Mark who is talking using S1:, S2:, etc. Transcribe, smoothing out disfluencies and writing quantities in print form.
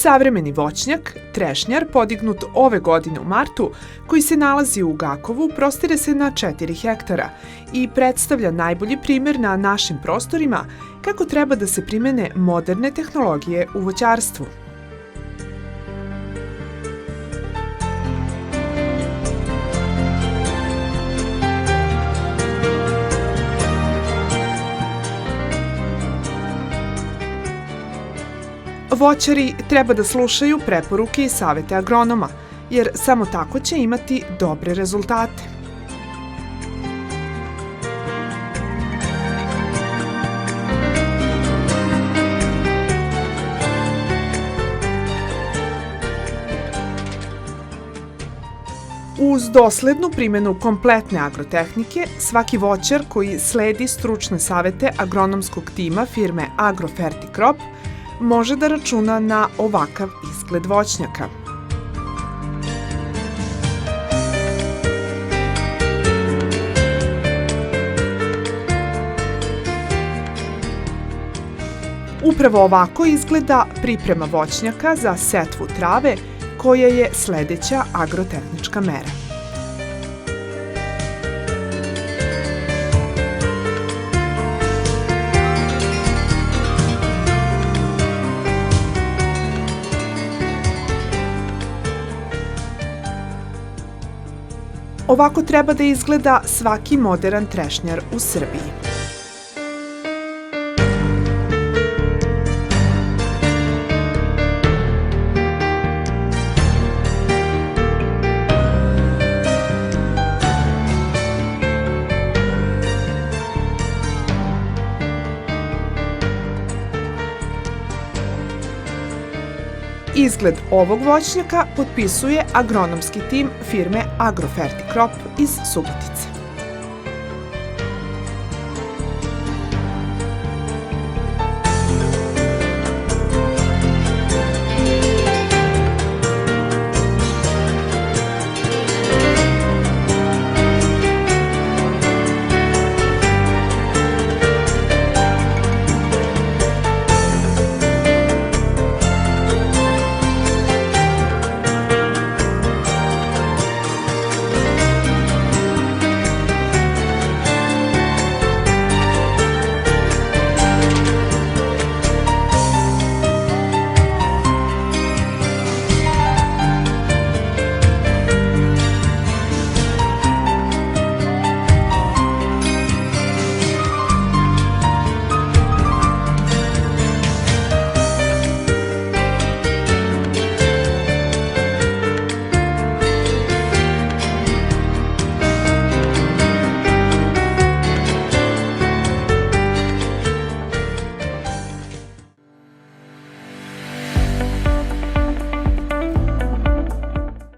S1: Savremeni voćnjak, trešnjar, podignut ove godine u martu, koji se nalazi u Gakovu, prostire se na 4 hektara i predstavlja najbolji primer na našim prostorima kako treba da se primene moderne tehnologije u voćarstvu. Voćari treba da slušaju preporuke i savete agronoma, jer samo tako će imati dobre rezultate. Uz doslednu primjenu kompletne agrotehnike, svaki voćar koji sledi stručne savete agronomskog tima firme Agrofertikrop može da računa na ovakav izgled voćnjaka. Upravo ovako izgleda priprema voćnjaka za setvu trave, koja je sledeća agrotehnička mera. Ovako treba da izgleda svaki moderan trešnjar u Srbiji. Izgled ovog voćnjaka potpisuje agronomski tim firme Agrofertikrop iz Subotice.